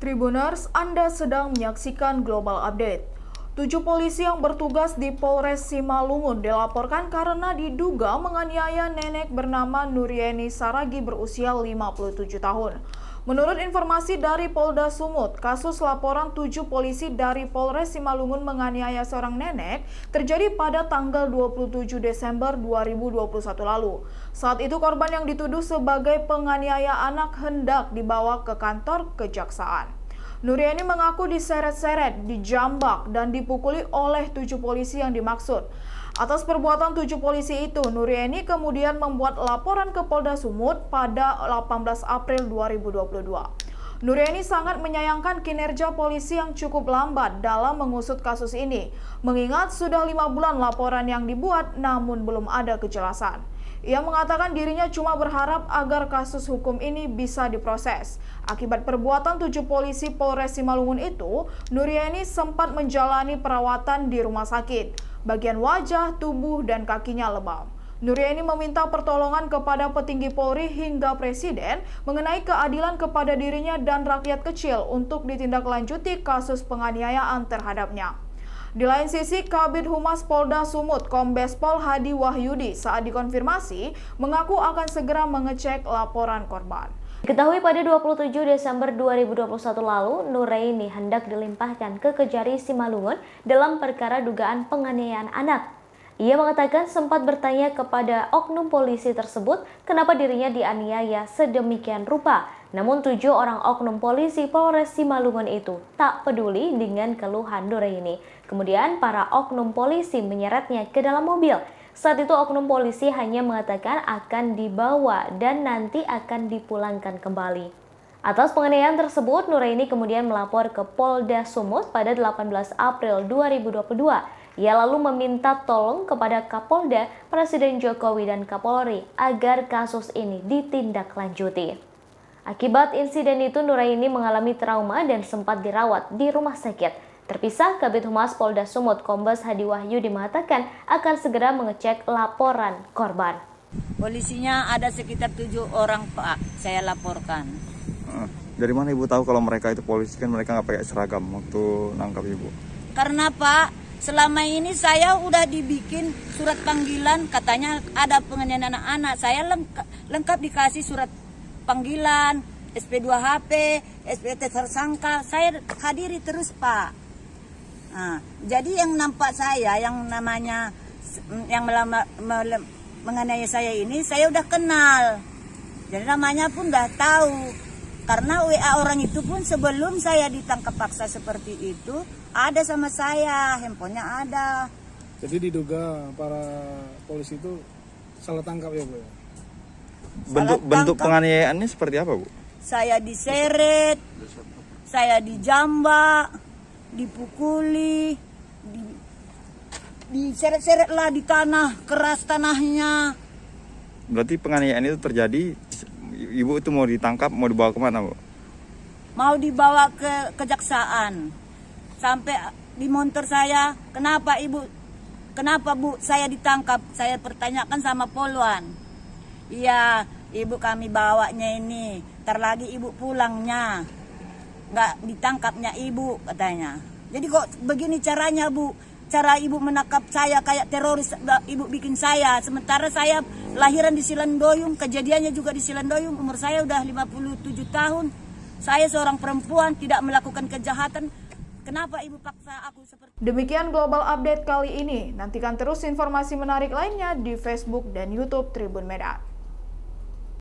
Tribuners, Anda sedang menyaksikan Global Update. 7 polisi yang bertugas di Polres Simalungun dilaporkan karena diduga menganiaya nenek bernama Nurieni Saragi berusia 57 tahun. Menurut informasi dari Polda Sumut, kasus laporan 7 polisi dari Polres Simalungun menganiaya seorang nenek terjadi pada tanggal 27 Desember 2021 lalu. Saat itu korban yang dituduh sebagai penganiaya anak hendak dibawa ke kantor kejaksaan. Nurieni mengaku diseret-seret, dijambak, dan dipukuli oleh 7 polisi yang dimaksud. Atas perbuatan 7 polisi itu, Nurieni kemudian membuat laporan ke Polda Sumut pada 18 April 2022. Nurieni sangat menyayangkan kinerja polisi yang cukup lambat dalam mengusut kasus ini, mengingat sudah 5 bulan laporan yang dibuat namun belum ada kejelasan. Ia mengatakan dirinya cuma berharap agar kasus hukum ini bisa diproses. Akibat perbuatan 7 polisi Polres Simalungun itu, Nurieni sempat menjalani perawatan di rumah sakit. Bagian wajah, tubuh, dan kakinya lebam. Nurieni meminta pertolongan kepada petinggi Polri hingga Presiden mengenai keadilan kepada dirinya dan rakyat kecil untuk ditindaklanjuti kasus penganiayaan terhadapnya. Di lain sisi, Kabid Humas Polda Sumut, Kombes Pol Hadi Wahyudi, saat dikonfirmasi mengaku akan segera mengecek laporan korban. Diketahui pada 27 Desember 2021 lalu, Nurieni hendak dilimpahkan ke Kejari Simalungun dalam perkara dugaan penganiayaan anak. Ia mengatakan sempat bertanya kepada oknum polisi tersebut kenapa dirinya dianiaya sedemikian rupa. Namun 7 orang oknum polisi Polres Simalungun itu tak peduli dengan keluhan Nurieni. Kemudian para oknum polisi menyeretnya ke dalam mobil. Saat itu oknum polisi hanya mengatakan akan dibawa dan nanti akan dipulangkan kembali. Atas penganiayaan tersebut, Nurieni kemudian melapor ke Polda Sumut pada 18 April 2022. Ia lalu meminta tolong kepada Kapolda, Presiden Jokowi dan Kapolri agar kasus ini ditindaklanjuti. Akibat insiden itu, Nurieni mengalami trauma dan sempat dirawat di rumah sakit. Terpisah, Kabid Humas Polda Sumut, Kombes Hadi Wahyudi mengatakan akan segera mengecek laporan korban. Polisinya ada sekitar 7 orang, Pak. Saya laporkan. Dari mana Ibu tahu kalau mereka itu polisi? Kan mereka nggak pakai seragam waktu nangkap Ibu. Karena Pak, selama ini saya udah dibikin surat panggilan, katanya ada penganiayaan anak-anak. Saya lengkap dikasih surat panggilan, SP2HP, SPT tersangka. Saya hadiri terus, Pak. Nah, jadi yang nampak saya, yang namanya yang menganiaya saya ini, saya udah kenal. Jadi namanya pun udah tahu. Karena WA orang itu pun sebelum saya ditangkap paksa seperti itu, ada sama saya, handphonenya ada. Jadi diduga para polisi itu salah tangkap ya Bu? Bentuk penganiayaannya seperti apa Bu? Saya diseret, saya dijambak, dipukuli, diseret-seret lah di tanah, keras tanahnya. Berarti penganiayaan itu terjadi, Ibu itu mau ditangkap, mau dibawa kemana Bu? Mau dibawa ke kejaksaan. Sampai di motor saya, kenapa Bu saya ditangkap? Saya pertanyakan sama Polwan. Iya, Ibu kami bawanya ini, ntar lagi Ibu pulangnya. Nggak ditangkapnya Ibu katanya. Jadi kok begini caranya Bu? Cara Ibu menangkap saya kayak teroris Ibu bikin saya. Sementara saya lahiran di Silandoyung, kejadiannya juga di Silandoyung. Umur saya udah 57 tahun. Saya seorang perempuan, tidak melakukan kejahatan. Kenapa Ibu paksa aku seperti... Demikian Global Update kali ini. Nantikan terus informasi menarik lainnya di Facebook dan YouTube Tribun Medan.